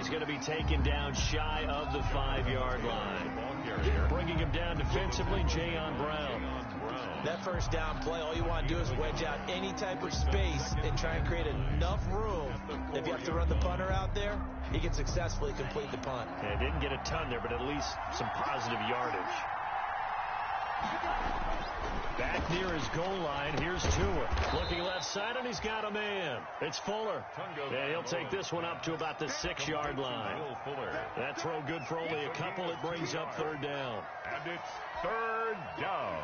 he's going to be taken down shy of the 5-yard line. Bringing him down defensively, Jayon Brown. That first down play, all you want to do is wedge out any type of space and try and create enough room. If you have to run the punter out there, he can successfully complete the punt. Yeah, didn't get a ton there, but at least some positive yardage. Back near his goal line, here's Tua. Looking left side, and he's got a man. It's Fuller. And he'll take this one up to about the 6-yard line. That throw good for only a couple. It brings up third down. And it's third down.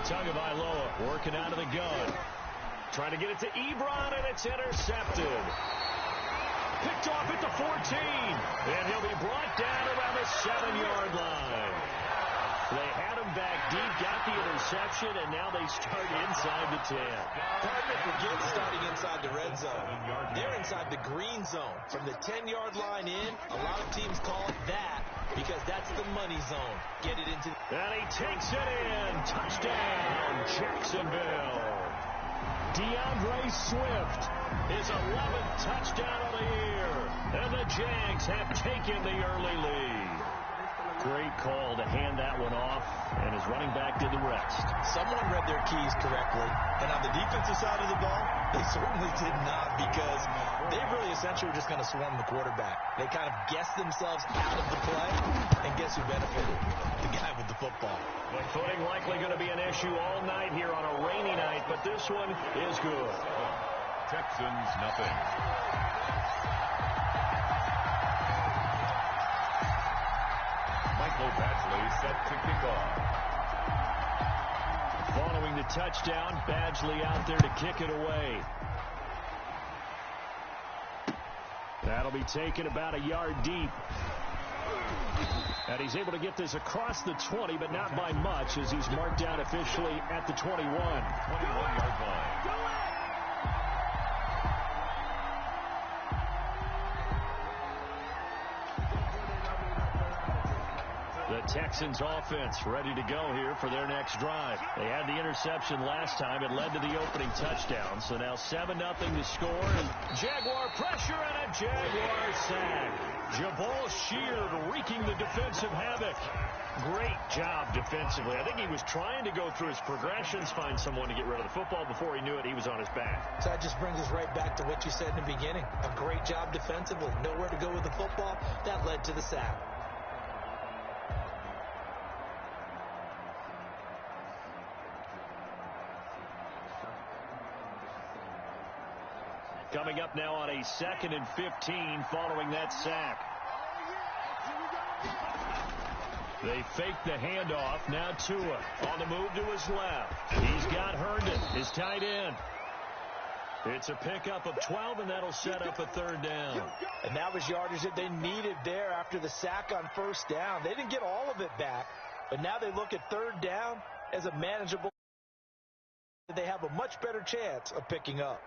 Tagovailoa working out of the gun. Trying to get it to Ebron, and it's intercepted. Picked off at the 14. And he'll be brought down around the 7-yard line. They had him back deep, got the interception, and now they start inside the 10. Partner forgets starting inside the red zone. They're inside the green zone. From the 10-yard line in, a lot of teams call it that because that's the money zone. Get it into... And he takes it in. Touchdown, Jacksonville. DeAndre Swift, his 11th touchdown of the year. And the Jags have taken the early lead. Great call to hand that one off, and his running back did the rest. Someone read their keys correctly, and on the defensive side of the ball, they certainly did not, because they really essentially were just going to swarm the quarterback. They kind of guessed themselves out of the play, and guess who benefited? The guy with the football. The footing likely going to be an issue all night here on a rainy night, but this one is good. Texans nothing. Michael Badgley set to kick off. Following the touchdown, Badgley out there to kick it away. That'll be taken about a yard deep. And he's able to get this across the 20, but not by much, as he's marked down officially at the 21. 21-yard line. The Texans offense ready to go here for their next drive. They had the interception last time. It led to the opening touchdown. So now 7-0 to score. And Jaguar pressure and a Jaguar sack. Jabal Sheard wreaking the defensive havoc. Great job defensively. I think he was trying to go through his progressions, find someone to get rid of the football. Before he knew it, he was on his back. So that just brings us right back to what you said in the beginning. A great job defensively. Nowhere to go with the football. That led to the sack. Coming up now on a 2nd and 15 following that sack. They fake the handoff. Now Tua on the move to his left. He's got Herndon, his tight end. It's a pickup of 12, and that'll set up a third down. And that was yardage that they needed there after the sack on first down. They didn't get all of it back, but now they look at third down as a manageable. They have a much better chance of picking up.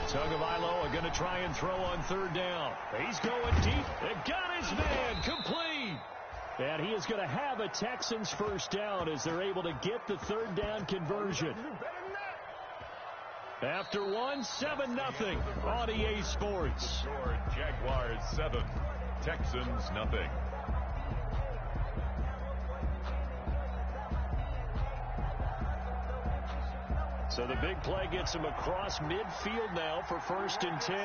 Tagovailoa going to try and throw on third down. He's going deep. They've got his man complete. And he is going to have a Texans first down as they're able to get the third down conversion. After 7-0 on EA Sports. Jaguars 7, Texans nothing. So the big play gets him across midfield now for 1st and 10.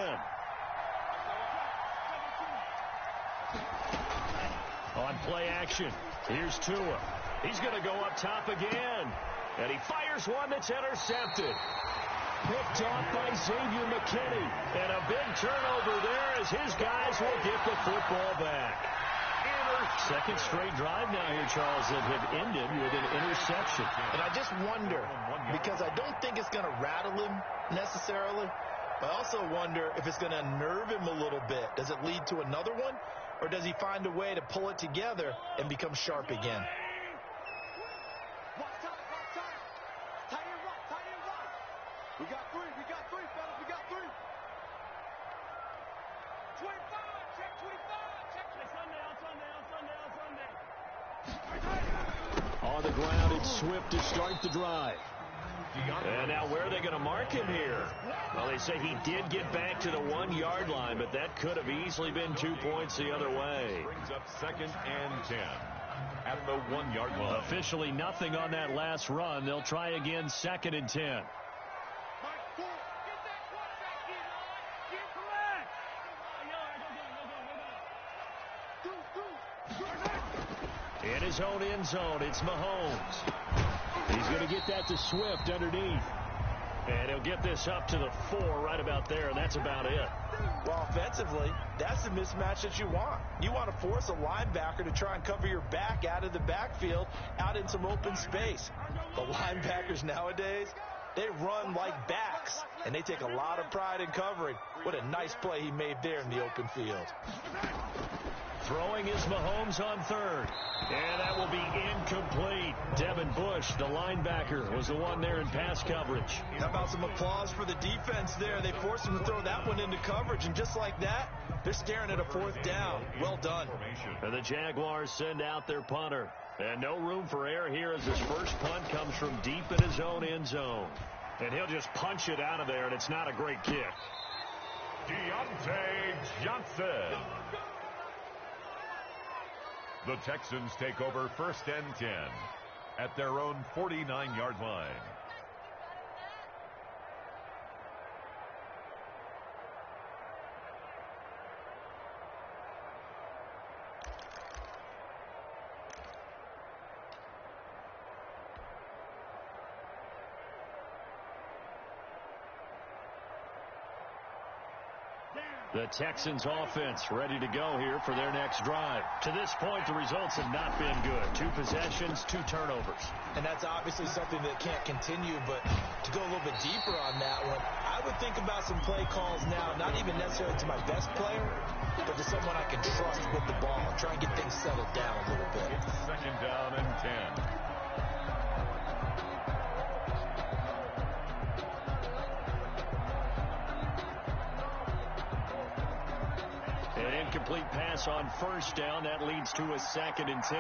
On play action, here's Tua. He's going to go up top again. And he fires one that's intercepted. Picked off by Xavier McKinney. And a big turnover there as his guys will get the football back. Second straight drive now here, Charles, that have ended with an interception. And I just wonder, because I don't think it's going to rattle him necessarily, but I also wonder if it's going to unnerve him a little bit. Does it lead to another one? or does he find a way to pull it together and become sharp again? We got three, fellas, we got three. 25, check 25, check Sunday. On the ground, it's Swift to start the drive. And now where are they going to mark him here? Well, they say he did get back to the 1-yard line, but that could have easily been 2 points the other way. Brings up 2nd and 10 at the 1-yard line. Officially nothing on that last run. They'll try again 2nd and 10. In his own end zone, it's Mahomes. He's going to get that to Swift underneath. And he'll get this up to the 4 right about there, and that's about it. Well, offensively, that's the mismatch that you want. You want to force a linebacker to try and cover your back out of the backfield, out in some open space. The linebackers nowadays, they run like backs, and they take a lot of pride in covering. What a nice play he made there in the open field. Throwing is Mahomes on 3rd. And that will be incomplete. Devin Bush, the linebacker, was the one there in pass coverage. How about some applause for the defense there? They forced him to throw that one into coverage, and just like that, they're staring at a 4th down. Well done. And the Jaguars send out their punter. And no room for error here as his first punt comes from deep in his own end zone. And he'll just punch it out of there, and it's not a great kick. Deontay Johnson. The Texans take over 1st and 10 at their own 49-yard line. The Texans offense ready to go here for their next drive. To this point, the results have not been good. 2 possessions, 2 turnovers. And that's obviously something that can't continue, but to go a little bit deeper on that one, I would think about some play calls now, not even necessarily to my best player, but to someone I can trust with the ball. Try and get things settled down a little bit. It's 2nd down and 10. An incomplete pass on 1st down. That leads to a 2nd and 10.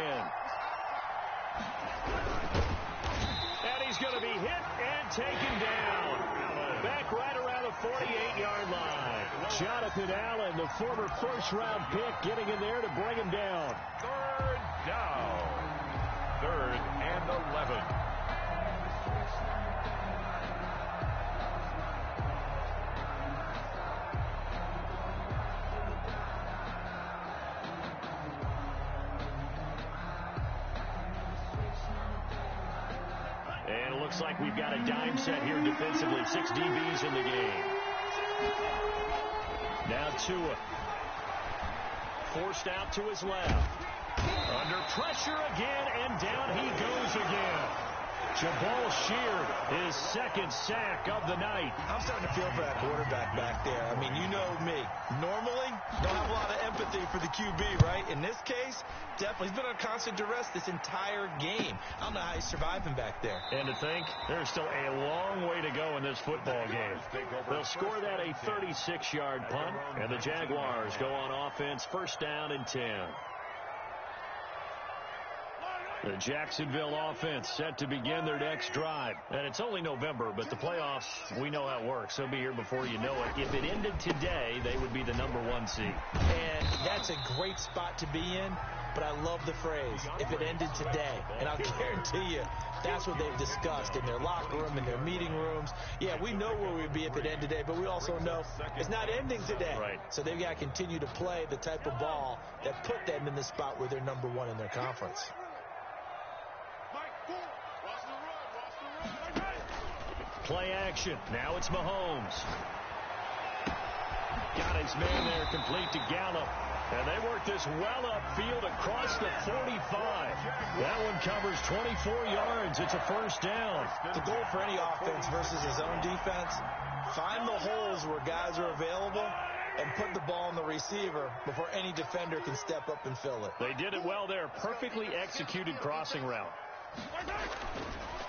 And he's going to be hit and taken down. Back right around the 48-yard line. Jonathan Allen, the former first-round pick, getting in there to bring him down. 3rd down. 3rd and 11. And it looks like we've got a dime set here defensively. 6 DBs in the game. Now Tua. Forced out to his left. Under pressure again, and down he goes again. Jabal Sheard, his 2nd sack of the night. I'm starting to feel for that quarterback back there. I mean, you know me. Normally, don't have a lot of empathy for the QB, right? In this case, definitely. He's been on constant duress this entire game. I don't know how he's surviving back there. And to think, there's still a long way to go in this football game. They'll score that a 36-yard punt, and the Jaguars go on offense 1st down and 10. The Jacksonville offense set to begin their next drive. And it's only November, but the playoffs, we know how it works. They'll be here before you know it. If it ended today, they would be the #1 seed. And that's a great spot to be in, but I love the phrase, if it ended today. And I'll guarantee you, that's what they've discussed in their locker room, in their meeting rooms. Yeah, we know where we'd be if it ended today, but we also know it's not ending today. Right. So they've got to continue to play the type of ball that put them in the spot where they're #1 in their conference. Play action. Now it's Mahomes. Got his man there, complete to Gallup. And they work this well upfield across the 45. That one covers 24 yards. It's a 1st down. The goal for any offense versus his own defense, find the holes where guys are available and put the ball on the receiver before any defender can step up and fill it. They did it well there. Perfectly executed crossing route.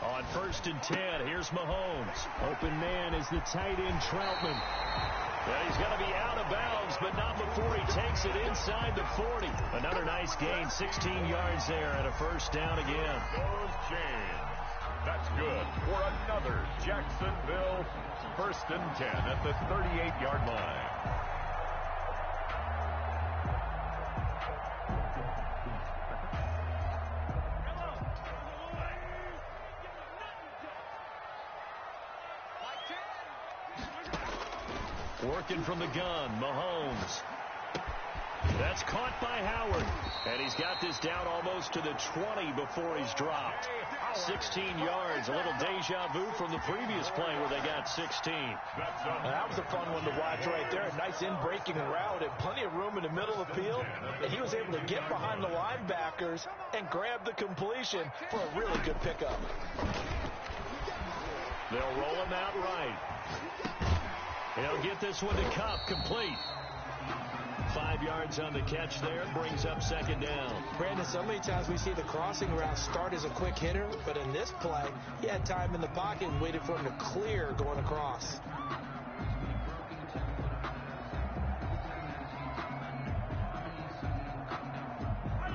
On 1st and 10, here's Mahomes. Open man is the tight end, Troutman. And he's going to be out of bounds, but not before he takes it inside the 40. Another nice gain, 16 yards there, and a first down again. Goes James. That's good for another Jacksonville 1st and 10 at the 38-yard line. Working from the gun, Mahomes. That's caught by Howard. And he's got this down almost to the 20 before he's dropped. 16 yards, a little deja vu from the previous play where they got 16. That was a fun one to watch right there. A nice in-breaking route and plenty of room in the middle of the field. And he was able to get behind the linebackers and grab the completion for a really good pickup. They'll roll him out right. He'll get this one to Kupp, complete. 5 yards on the catch there, brings up 2nd down. Brandon, so many times we see the crossing route start as a quick hitter, but in this play, he had time in the pocket and waited for him to clear going across.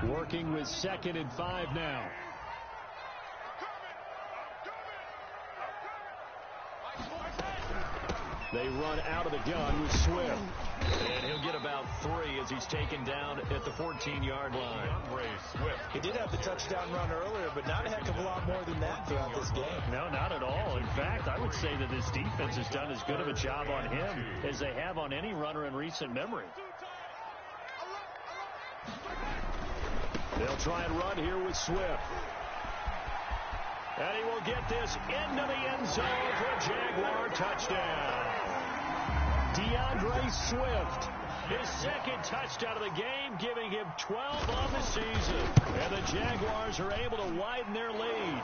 Working with 2nd and 5 now. They run out of the gun with Swift. And he'll get about 3 as he's taken down at the 14-yard line. He did have the touchdown run earlier, but not a heck of a lot more than that throughout this game. No, not at all. In fact, I would say that this defense has done as good of a job on him as they have on any runner in recent memory. They'll try and run here with Swift. And he will get this into the end zone for a Jaguar touchdown. DeAndre Swift, his 2nd touchdown of the game, giving him 12 on the season. And the Jaguars are able to widen their lead.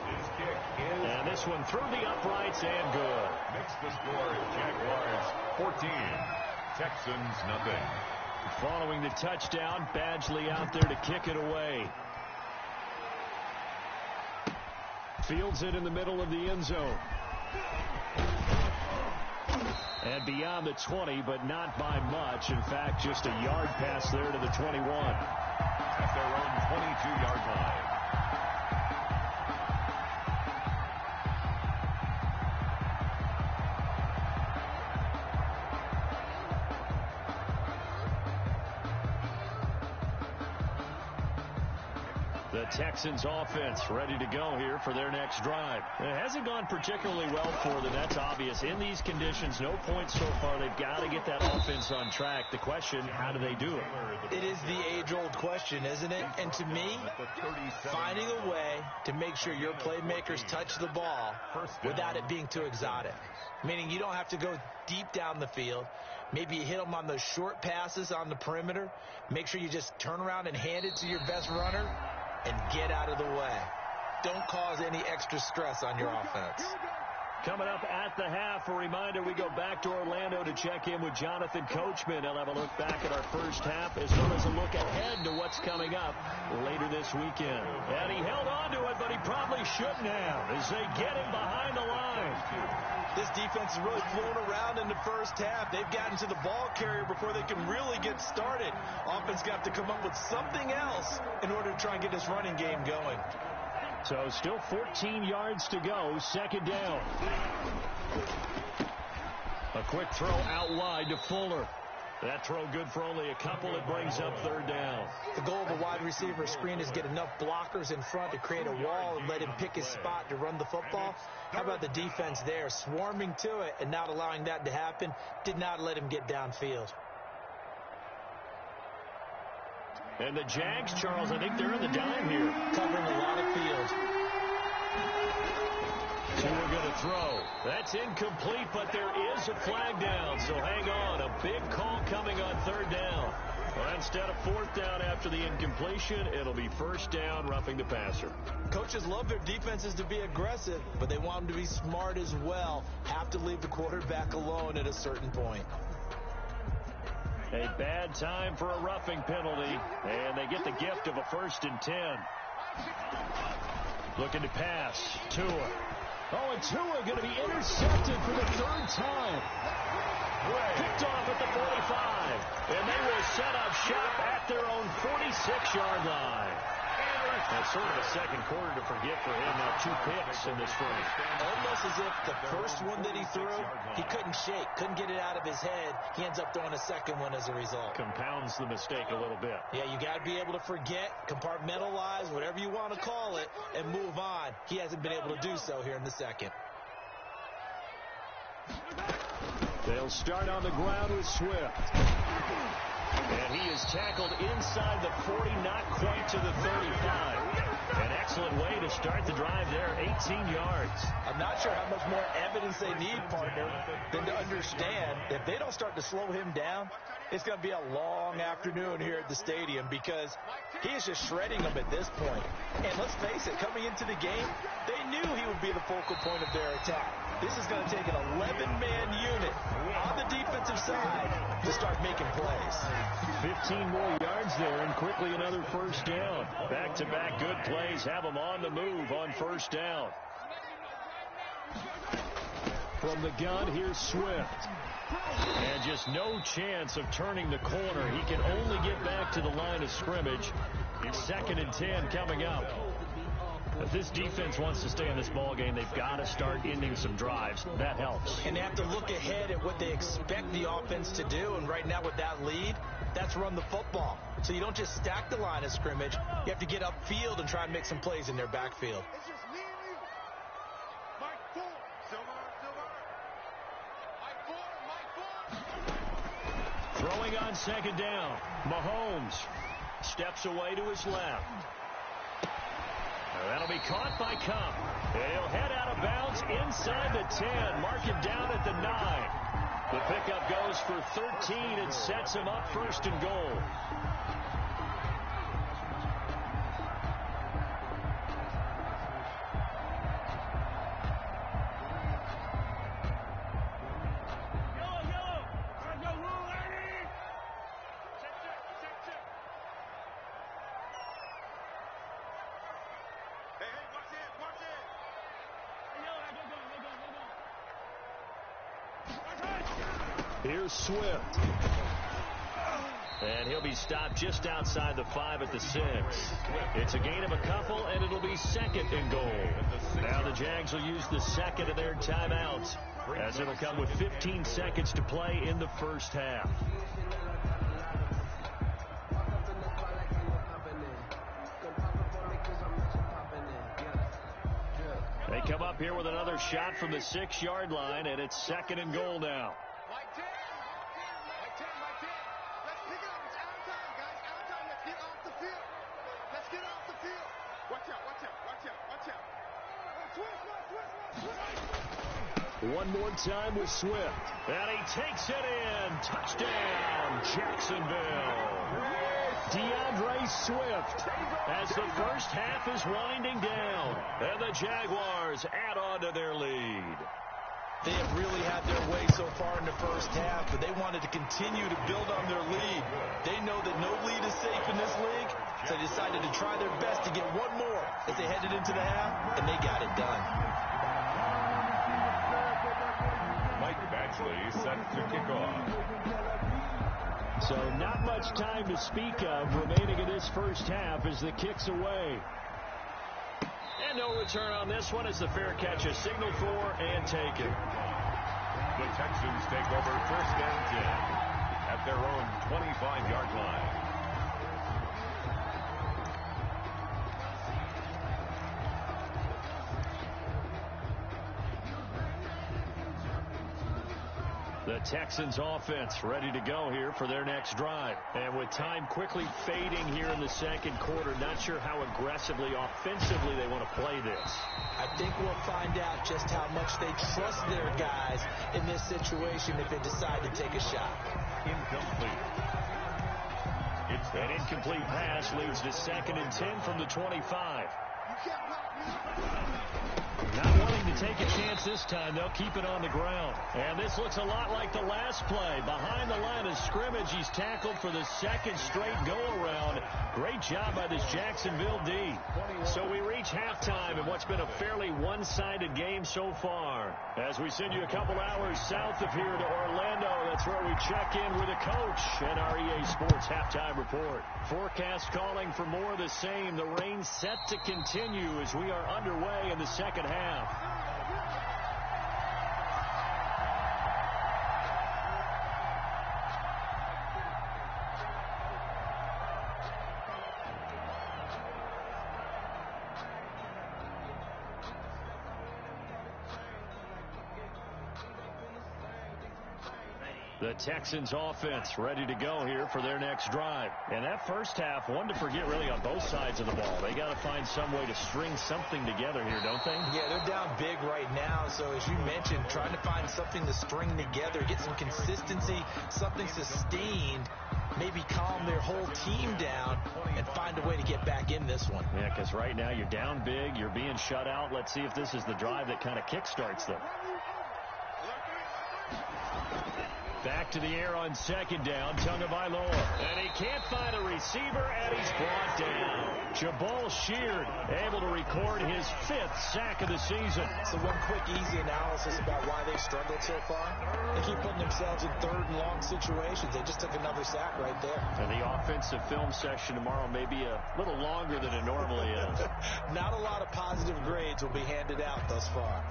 And this one through the uprights and good. Makes the score Jaguars 14, Texans nothing. Following the touchdown, Badgley out there to kick it away. Fields it in the middle of the end zone. And beyond the 20, but not by much. In fact, just a yard pass there to the 21. At their own 22-yard line. The Texans offense ready to go here for their next drive. It hasn't gone particularly well for them. That's obvious. In these conditions, no points so far. They've got to get that offense on track. The question, how do they do it? It is the age-old question, isn't it? And to me, finding a way to make sure your playmakers touch the ball without it being too exotic. Meaning you don't have to go deep down the field. Maybe you hit them on those short passes on the perimeter. Make sure you just turn around and hand it to your best runner and get out of the way. Don't cause any extra stress on your offense. Coming up at the half, a reminder, we go back to Orlando to check in with Jonathan Coachman. He'll have a look back at our first half as well as a look ahead to what's coming up later this weekend. And he held on to it, but he probably shouldn't have as they get him behind the line. This defense has really flown around in the first half. They've gotten to the ball carrier before they can really get started. Offense got to come up with something else in order to try and get this running game going. So still 14 yards to go, 2nd down. A quick throw out wide to Fuller. That throw good for only a couple. It brings up 3rd down. The goal of a wide receiver screen is get enough blockers in front to create a wall and let him pick his spot to run the football. How about the defense there, swarming to it and not allowing that to happen? Did not let him get downfield. And the Jags, Charles, I think they're in the dime here. Covering a lot of field. So we're going to throw. That's incomplete, but there is a flag down. So hang on. A big call coming on 3rd down. Well, instead of 4th down after the incompletion, it'll be 1st down, roughing the passer. Coaches love their defenses to be aggressive, but they want them to be smart as well. Have to leave the quarterback alone at a certain point. A bad time for a roughing penalty, and they get the gift of a 1st and 10. Looking to pass. Tua. Oh, and Tua going to be intercepted for the 3rd time. Picked off at the 45, and they will set up shop at their own 46-yard line. That's sort of a second quarter to forget for him. Now 2 picks in this frame. Almost as if the first one that he threw, he couldn't shake, couldn't get it out of his head. He ends up throwing a second one as a result. Compounds the mistake a little bit. Yeah, you got to be able to forget, compartmentalize, whatever you want to call it, and move on. He hasn't been able to do so here in the second. They'll start on the ground with Swift. And he is tackled inside the 40, not quite to the 35. An excellent way to start the drive there, 18 yards. I'm not sure how much more evidence they need, partner, than to understand if they don't start to slow him down, it's going to be a long afternoon here at the stadium because he is just shredding them at this point. And let's face it, coming into the game, they knew he would be the focal point of their attack. This is going to take an 11-man unit on the defensive side to start making plays. 15 more yards there, and quickly another 1st down. Back-to-back good plays have them on the move on 1st down. From the gun, here's Swift. And just no chance of turning the corner. He can only get back to the line of scrimmage. 2nd and 10 coming up. If this defense wants to stay in this ball game, they've got to start ending some drives. That helps. And they have to look ahead at what they expect the offense to do. And right now with that lead, that's run the football. So you don't just stack the line of scrimmage. You have to get upfield and try and make some plays in their backfield. It's just me and you. Mike 4. Silver. Mike 4. Throwing on 2nd down. Mahomes steps away to his left. That'll be caught by Kupp. He'll head out of bounds inside the 10. Mark him down at the 9. The pickup goes for 13 and sets him up 1st and goal. Here's Swift. And he'll be stopped just outside the 5 at the 6. It's a gain of a couple, and it'll be 2nd and goal. Now the Jags will use the 2nd of their timeouts, as it'll come with 15 seconds to play in the 1st half. They come up here with another shot from the 6-yard line, and it's 2nd and goal now. Mike 10. Let's pick it up. It's out of time, guys. Out of time. Let's get off the field. Let's get off the field. Watch out. Swift. One more time with Swift. And he takes it in. Touchdown, Jacksonville. DeAndre Swift as the 1st half is winding down. And the Jaguars add on to their lead. They have really had their way so far in the 1st half, but they wanted to continue to build on their lead. They know that no lead is safe in this league, so they decided to try their best to get one more as they headed into the half, and they got it done. Mike Batchley set to kick off. So not much time to speak of remaining in this 1st half as the kick's away. And no return on this one as the fair catch is signaled for and taken. The Texans take over 1st and 10 at their own 25-yard line. The Texans offense ready to go here for their next drive. And with time quickly fading here in the 2nd quarter, not sure how aggressively, offensively they want to play this. I think we'll find out just how much they trust their guys in this situation if they decide to take a shot. Incomplete. An incomplete pass leads to 2nd and 10 from the 25. can't block me. Not wanting to take a chance this time, they'll keep it on the ground. And this looks a lot like the last play. Behind the line of scrimmage, he's tackled for the second straight go-around. Great job by this Jacksonville D. So we reach halftime in what's been a fairly one-sided game so far. As we send you a couple hours south of here to Orlando, that's where we check in with the coach and our EA Sports Halftime Report. Forecast calling for more of the same. The rain set to continue as we are underway in the second half. The Texans offense ready to go here for their next drive. And that first half, one to forget really on both sides of the ball. They got to find some way to string something together here, don't they? Yeah, they're down big right now. So as you mentioned, trying to find something to string together, get some consistency, something sustained, maybe calm their whole team down and find a way to get back in this one. Yeah, because right now you're down big, you're being shut out. Let's see if this is the drive that kind of kickstarts them. Back to the air on second down, Tagovailoa. And he can't find a receiver, and he's brought down. Jabal Sheard able to record his 5th sack of the season. So one quick, easy analysis about why they've struggled so far. They keep putting themselves in third and long situations. They just took another sack right there. And the offensive film session tomorrow may be a little longer than it normally is. Not a lot of positive grades will be handed out thus far.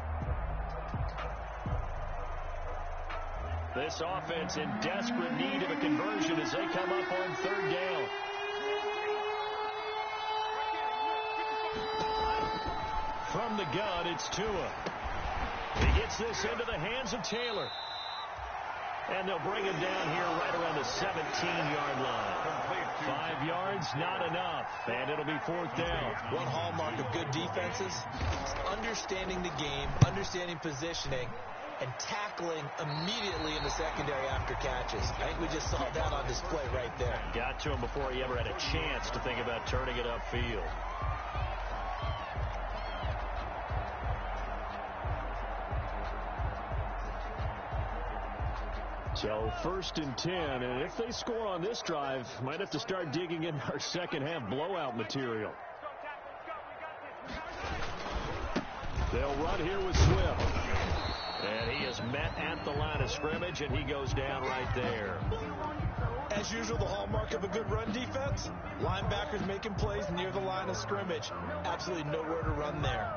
This offense in desperate need of a conversion as they come up on third down. From the gun, it's Tua. He gets this into the hands of Taylor. And they'll bring him down here right around the 17-yard line. 5 yards, not enough. And it'll be 4th down. One hallmark of good defenses is understanding the game, understanding positioning, and tackling immediately in the secondary after catches. I think we just saw that on display right there. Got to him before he ever had a chance to think about turning it upfield. So 1st and 10, and if they score on this drive, might have to start digging in our second half blowout material. They'll run here with Swift. And he is met at the line of scrimmage, and he goes down right there. As usual, the hallmark of a good run defense, linebackers making plays near the line of scrimmage. Absolutely nowhere to run there.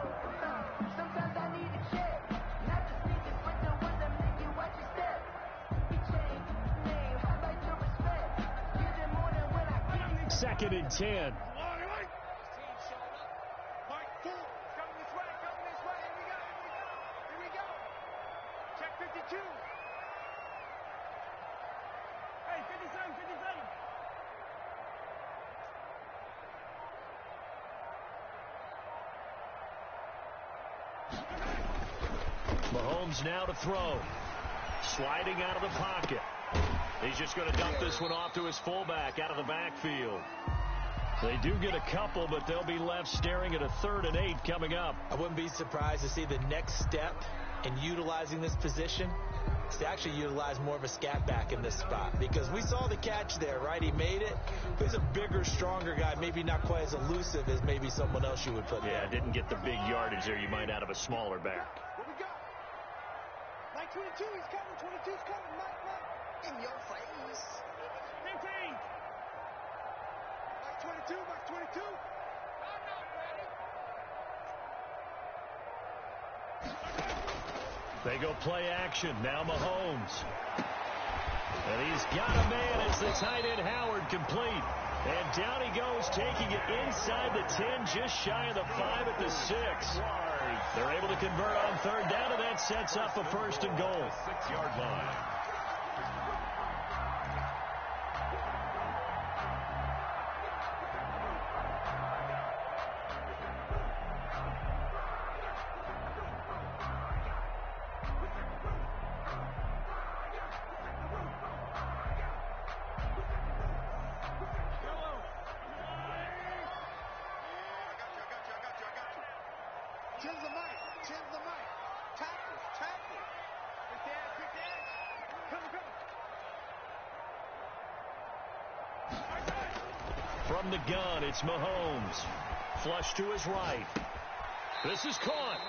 Second and 10. Mahomes now to throw. Sliding out of the pocket. He's just going to dump this one off to his fullback out of the backfield. They do get a couple, but they'll be left staring at a 3rd and 8 coming up. I wouldn't be surprised to see the next step in utilizing this position is to actually utilize more of a scat back in this spot, because we saw the catch there, right? He made it. He's a bigger, stronger guy, maybe not quite as elusive as maybe someone else you would put there. Yeah, didn't get the big yardage there you might out of a smaller back. What we got? Mike 22, he's coming. 22's coming. Mike. In your face. 15. Mike 22, Mike 22. I'm not ready. They go play action. Now Mahomes. And he's got a man as the tight end Howard complete. And down he goes, taking it inside the 10, just shy of the 5 at the 6. They're able to convert on third down, and that sets up a 1st and goal. 6-yard line. Chin's the mic. Chin's the mic. Tackles. Tackles. Big dash. Big dash. Come. From the gun, it's Mahomes. Flush to his right. This is caught.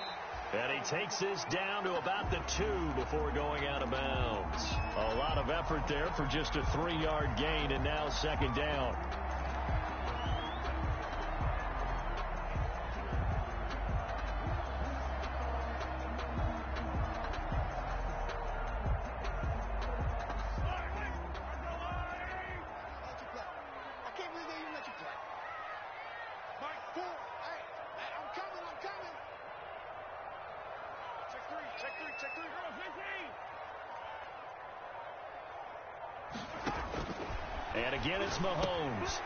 And he takes this down to about the 2 before going out of bounds. A lot of effort there for just a 3-yard gain, and now second down. And again, it's Mahomes.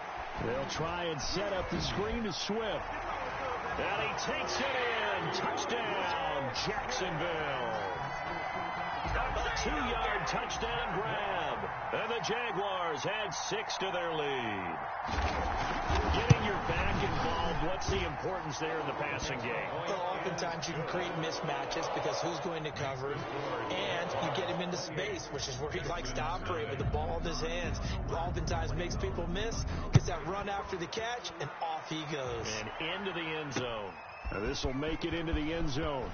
They'll try and set up the screen to Swift. And he takes it in. Touchdown, Jacksonville. A 2-yard touchdown grab. And the Jaguars add 6 to their lead. Getting your back involved, what's the importance there in the passing game? Well, oftentimes you can create mismatches because who's going to cover, and you get him into space, which is where he likes to operate with the ball in his hands. Oftentimes makes people miss, gets that run after the catch, and off he goes. And into the end zone. Now this will make it into the end zone.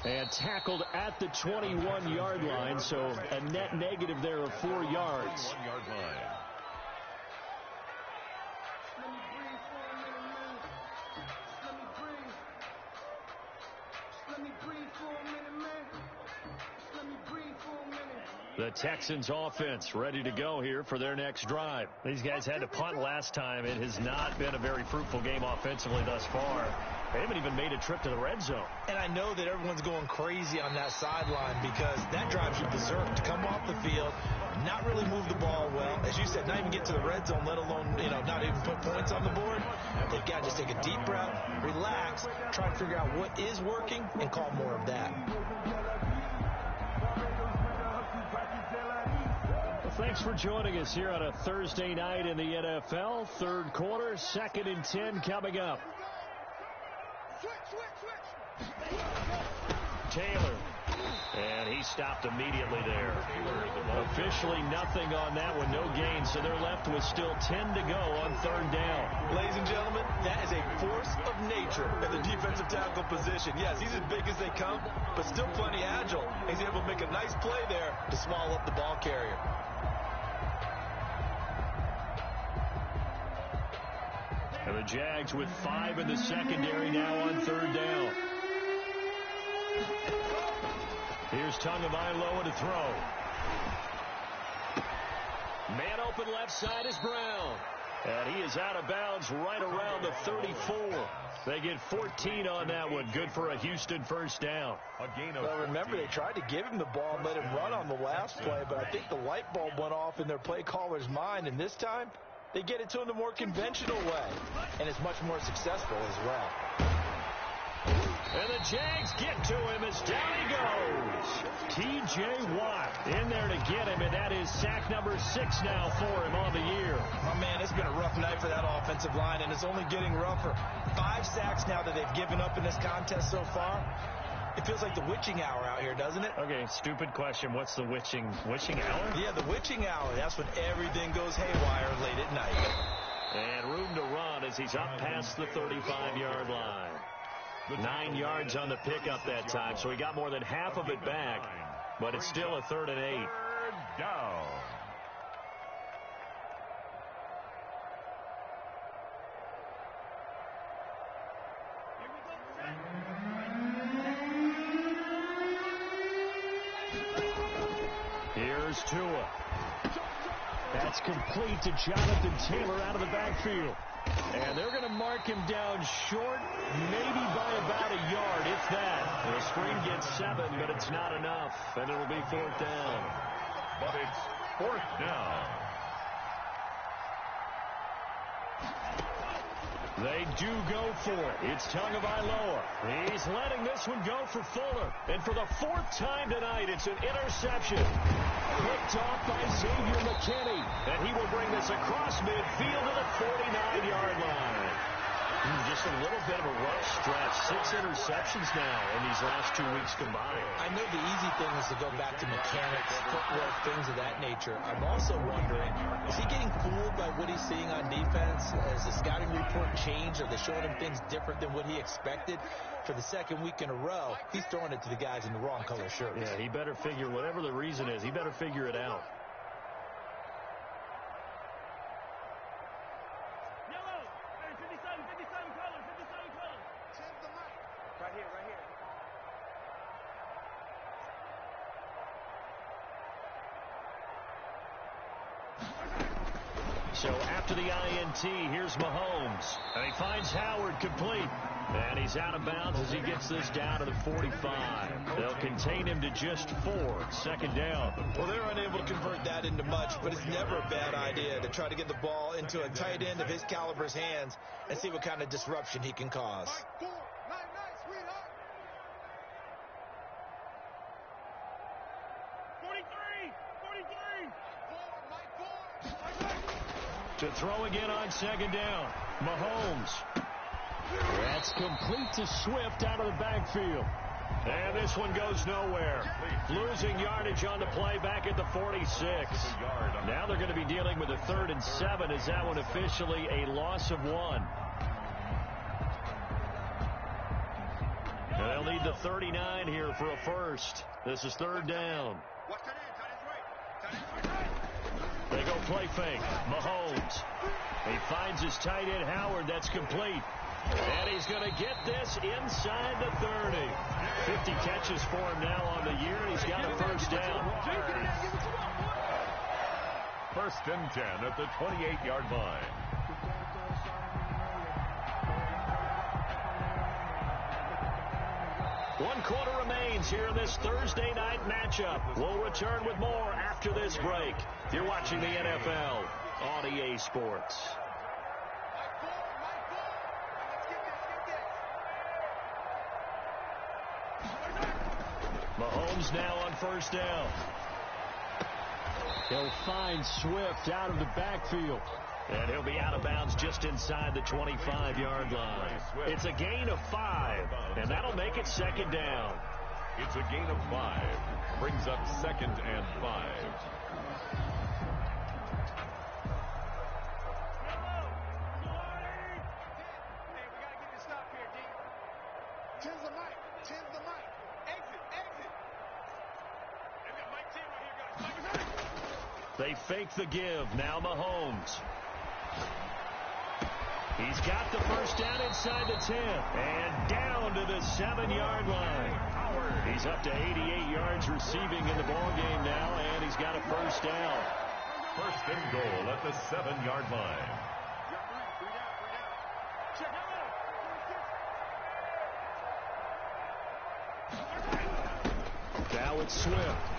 And tackled at the 21-yard line, so a net negative there of 4 yards. 1-yard line. The Texans offense ready to go here for their next drive. These guys had to punt last time. It has not been a very fruitful game offensively thus far. They haven't even made a trip to the red zone. And I know that everyone's going crazy on that sideline because that drives you berserk to come off the field, not really move the ball well. As you said, not even get to the red zone, let alone, not even put points on the board. They've got to just take a deep breath, relax, try to figure out what is working, and call more of that. Thanks for joining us here on a Thursday night in the NFL. Third quarter, 2nd and 10 coming up. Taylor. And he stopped immediately there. Officially nothing on that one, no gain. So they're left with still 10 to go on 3rd down. Ladies and gentlemen, that is a force of nature at the defensive tackle position. Yes, he's as big as they come, but still plenty agile. He's able to make a nice play there to small up the ball carrier. And the Jags with 5 in the secondary now on 3rd down. Here's Tagovailoa to throw. Man open left side is Brown. And he is out of bounds right around the 34. They get 14 on that one. Good for a Houston first down. Well, remember, they tried to give him the ball and let him run on the last play, but I think the light bulb went off in their play caller's mind, and this time they get it to him the more conventional way, and it's much more successful as well. And the Jags get to him as down he goes. T.J. Watt in there to get him, and that is sack number 6 now for him on the year. My man, it's been a rough night for that offensive line, and it's only getting rougher. 5 sacks now that they've given up in this contest so far. It feels like the witching hour out here, doesn't it? Okay, stupid question. What's the witching hour? Yeah, the witching hour. That's when everything goes haywire late at night. And room to run as he's up past the 35-yard line. 9 yards on the pickup that time, so he got more than half of it back, but it's still a 3rd and 8. 3rd down. Here's Tua. That's complete to Jonathan Taylor out of the backfield. And they're going to mark him down short, maybe by about a yard, if that. The screen gets 7, but it's not enough, and it'll be 4th down. But it's 4th down. They do go for it. It's Tagovailoa. He's letting this one go for Fuller. And for the 4th time tonight, it's an interception. Picked off by Xavier McKinney. And he will bring this across midfield to the 49-yard line. a little bit of a rough stretch. 6 interceptions now in these last 2 weeks combined. I know the easy thing is to go back to mechanics, footwork, things of that nature. I'm also wondering, is he getting fooled by what he's seeing on defense? Has the scouting report changed? Are they showing him things different than what he expected? For the second week in a row, he's throwing it to the guys in the wrong color shirts. Yeah, he better figure, whatever the reason is, he better figure it out. So after the INT, here's Mahomes. And he finds Howard complete. And he's out of bounds as he gets this down to the 45. They'll contain him to just 4. 2nd down. Well, they're unable to convert that into much, but it's never a bad idea to try to get the ball into a tight end of his caliber's hands and see what kind of disruption he can cause. To throw again on 2nd down. Mahomes. That's complete to Swift out of the backfield. And this one goes nowhere. Losing yardage on the play back at the 46. Now they're going to be dealing with a 3rd and 7 as that one officially a loss of 1. And they'll need the 39 here for a first. This is 3rd down. They go play fake. Mahomes. He finds his tight end Howard. That's complete. And he's going to get this inside the 30. 50 catches for him now on the year, and he's got a first down. 1st and 10 at the 28-yard line. One quarter remains here in this Thursday night matchup. We'll return with more after this break. You're watching the NFL on EA Sports. Mahomes now on 1st down. He'll find Swift out of the backfield. And he'll be out of bounds just inside the 25-yard line. It's a gain of 5, and that'll make it 2nd down. It's a gain of 5. Brings up 2nd and 5. They fake the give. Now Mahomes. He's got the first down inside the 10. And down to the 7-yard line. He's up to 88 yards receiving in the ballgame now, and he's got a first down. 1st and goal at the 7-yard line. Now it's Swift.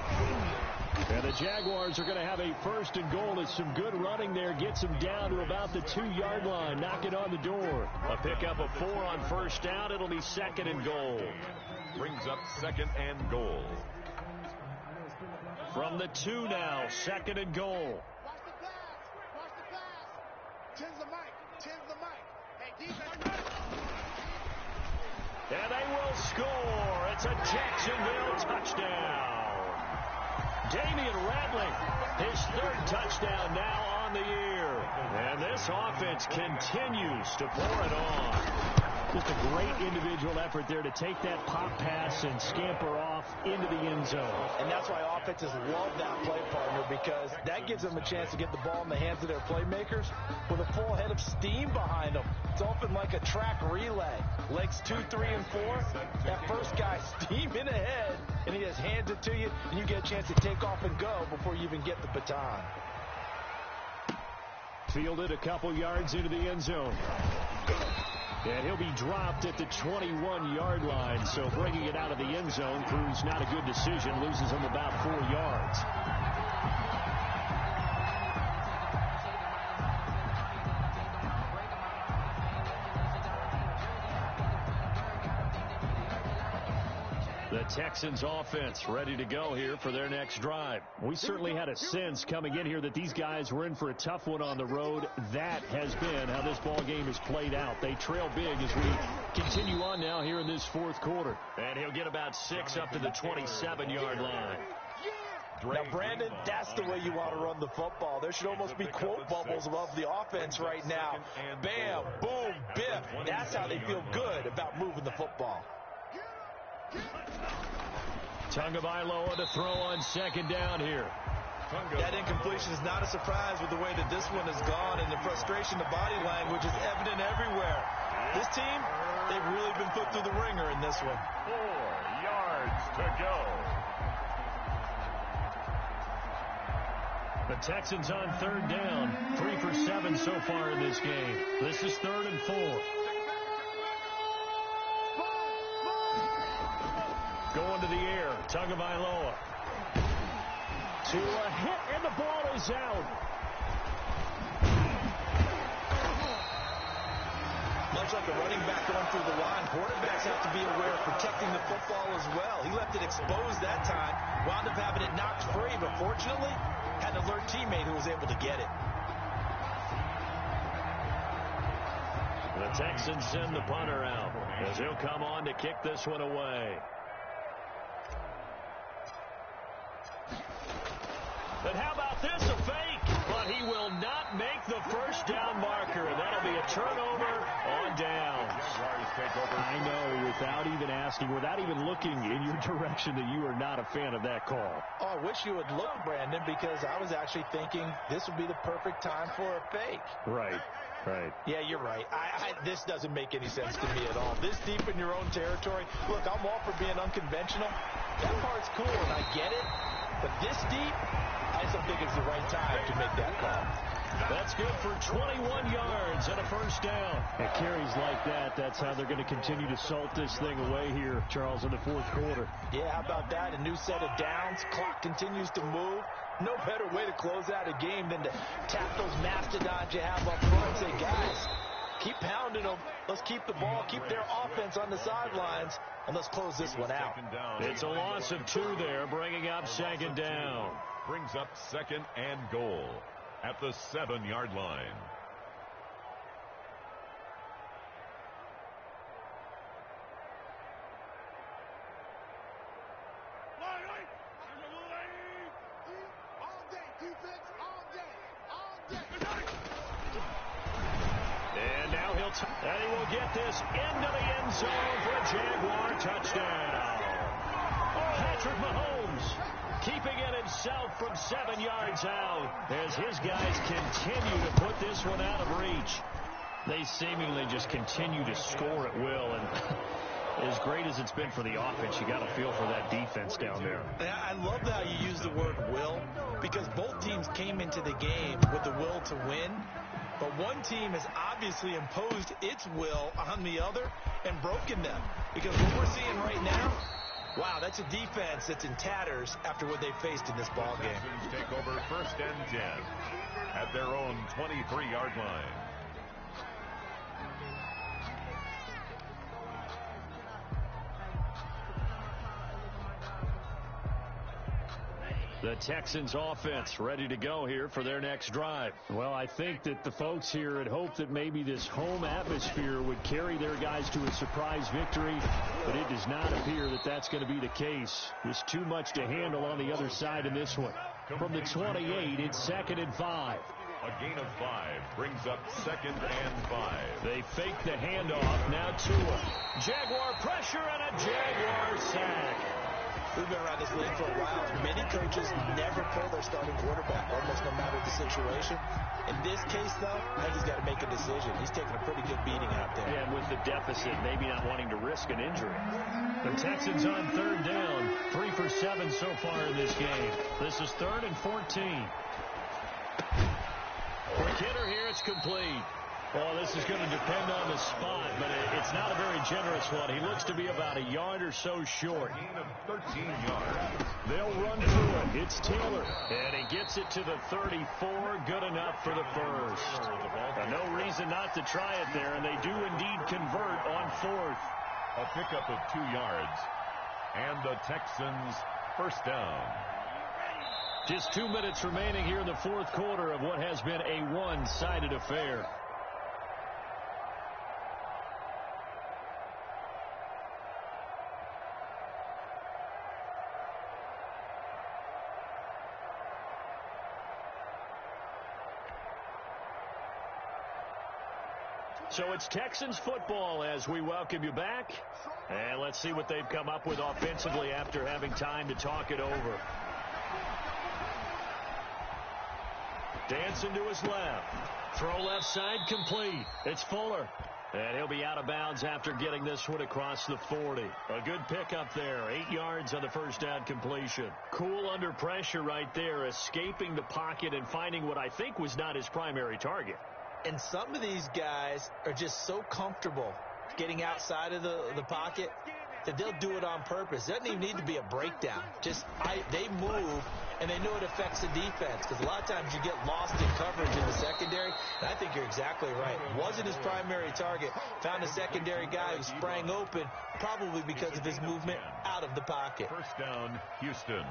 And the Jaguars are going to have a 1st and goal as some good running there gets them down to about the 2-yard line, knocking on the door. A pickup of 4 on 1st down. It'll be 2nd and goal. Brings up 2nd and goal. From the 2 now, 2nd and goal. Watch the pass. Watch the pass. Tens the mic. Tens the mic. Hey, defense. And they will score. It's a Jacksonville touchdown. Damian Rattling, his 3rd touchdown now on the year. And this offense continues to pour it on. Just a great individual effort there to take that pop pass and scamper off into the end zone. And that's why offenses love that play partner, because that gives them a chance to get the ball in the hands of their playmakers with a full head of steam behind them. It's often like a track relay. Legs 2, 3, and 4. That first guy steaming ahead, and he just hands it to you, and you get a chance to take off and go before you even get the baton. Fielded a couple yards into the end zone. And he'll be dropped at the 21-yard line, so bringing it out of the end zone proves not a good decision, loses him about 4 yards. The Texans offense ready to go here for their next drive. We certainly had a sense coming in here that these guys were in for a tough one on the road. That has been how this ball game has played out. They trail big as we continue on now here in this fourth quarter. And he'll get about 6 up to the 27-yard line. Now, Brandon, that's the way you want to run the football. There should almost be quote bubbles above the offense right now. Bam, boom, biff. That's how they feel good about moving the football. Tagovailoa to throw on second down here. That incompletion is not a surprise with the way that this one has gone, and the frustration, the body language is evident everywhere. This team, they've really been put through the ringer in this one. 4 yards to go. The Texans on third down, 3 for 7 so far in this game. This is 3rd and 4. Going to the air, Tagovailoa. To a hit, and the ball is out. Much like a running back going through the line, quarterbacks have to be aware of protecting the football as well. He left it exposed that time, wound up having it knocked free, but fortunately, had an alert teammate who was able to get it. The Texans send the punter out as he'll come on to kick this one away. But how about this, a fake? But he will not make the first down marker. That'll be a turnover on downs. I know, without even asking, without even looking in your direction, that you are not a fan of that call. Oh, I wish you would look, Brandon, because I was actually thinking this would be the perfect time for a fake. Right. Yeah, you're right. This doesn't make any sense to me at all. This deep in your own territory. Look, I'm all for being unconventional. That part's cool, and I get it. But this deep, I just don't think it's the right time to make that call. That's good for 21 yards and a first down. At carries like that, that's how they're going to continue to salt this thing away here, Charles, in the fourth quarter. Yeah, how about that? A new set of downs. Clock continues to move. No better way to close out a game than to tap those mastodons you have up front and say, guys, keep pounding them. Let's keep the ball, keep their offense on the sidelines, and let's close this one out. It's a loss of 2 there, bringing up second down. Brings up 2nd and goal at the 7-yard line. And now and he will get this into the end zone for a Jaguar touchdown. Patrick Mahomes keeping it himself from 7 yards out as his guys continue to put this one out of reach. They seemingly just continue to score at will, and as great as it's been for the offense, you got to feel for that defense down there. I love how you use the word will, because both teams came into the game with the will to win, but one team has obviously imposed its will on the other and broken them, because what we're seeing right now, wow, that's a defense that's in tatters after what they faced in this ball game. Texans take over 1st and 10 at their own 23-yard line. The Texans offense ready to go here for their next drive. Well, I think that the folks here had hoped that maybe this home atmosphere would carry their guys to a surprise victory, but it does not appear that that's going to be the case. There's too much to handle on the other side in this one. From the 28, it's 2nd and 5. A gain of 5 brings up 2nd and 5. They fake the handoff. Now Tua. Jaguar pressure and a Jaguar sack. We've been around this league for a while. Many coaches never pull their starting quarterback, almost no matter the situation. In this case, though, I think he's got to make a decision. He's taking a pretty good beating out there. And with the deficit, maybe not wanting to risk an injury. The Texans on third down, 3 for 7 so far in this game. This is 3rd and 14. For Kidder here, it's complete. Well, this is going to depend on the spot, but it's not a very generous one. He looks to be about a yard or so short. Gain of 13 yards. They'll run through it. It's Taylor. And he gets it to the 34. Good enough for the first. No reason not to try it there, and they do indeed convert on 4th. A pickup of 2 yards. And the Texans first down. Just 2 minutes remaining here in the fourth quarter of what has been a one-sided affair. So it's Texans football as we welcome you back. And let's see what they've come up with offensively after having time to talk it over. Dancing to his left. Throw left side complete. It's Fuller. And he'll be out of bounds after getting this one across the 40. A good pickup there. 8 yards on the first down completion. Cool under pressure right there, escaping the pocket and finding what I think was not his primary target. And some of these guys are just so comfortable getting outside of the pocket that they'll do it on purpose. It doesn't even need to be a breakdown. They move, and they know it affects the defense, because a lot of times you get lost in coverage in the secondary, and I think you're exactly right. Wasn't his primary target. Found a secondary guy who sprang open, probably because of his movement out of the pocket. First down, Houston.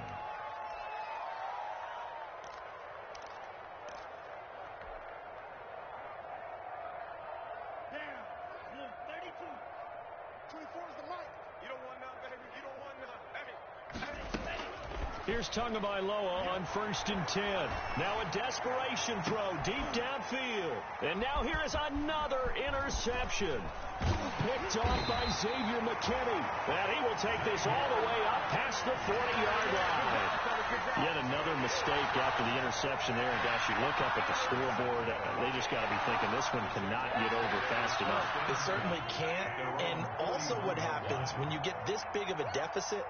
Here's Tagovailoa on 1st and 10. Now a desperation throw deep downfield. And now here is another interception. Picked off by Xavier McKinney. And he will take this all the way up past the 40-yard line. Yet another mistake after the interception there. And gosh, you look up at the scoreboard. They just got to be thinking this one cannot get over fast enough. It certainly can't. And also what happens when you get this big of a deficit,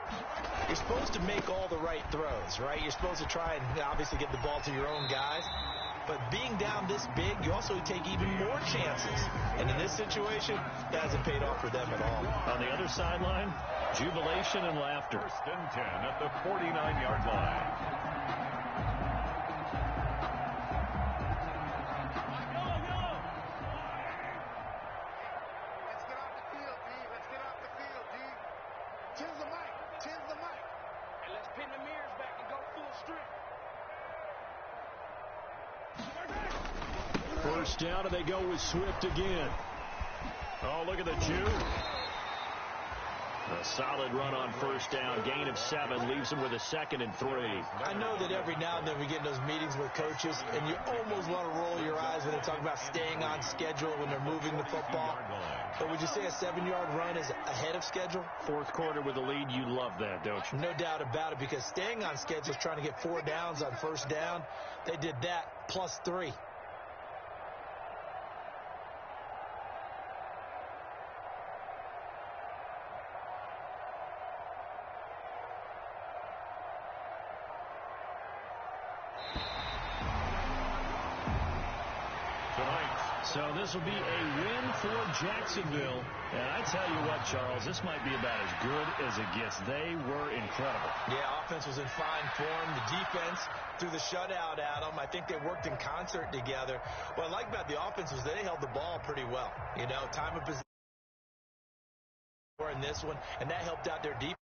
you're supposed to make all the right throws, right? You're supposed to try and obviously get the ball to your own guys. But being down this big, you also take even more chances. And in this situation, that hasn't paid off for them at all. On the other sideline, jubilation and laughter. 1st and 10 at the 49-yard line. First down, and they go with Swift again. Oh, look at the juke. A solid run on first down. Gain of 7 leaves them with a 2nd and 3. I know that every now and then we get in those meetings with coaches, and you almost want to roll your eyes when they talk about staying on schedule when they're moving the football. But would you say a 7-yard run is ahead of schedule? Fourth quarter with a lead, you love that, don't you? No doubt about it, because staying on schedule is trying to get 4 downs on first down. They did that plus 3. So this will be a win for Jacksonville. And I tell you what, Charles, this might be about as good as it gets. They were incredible. Yeah, offense was in fine form. The defense threw the shutout at them. I think they worked in concert together. What I like about the offense was they held the ball pretty well. You know, time of possession in this one, and that helped out their defense.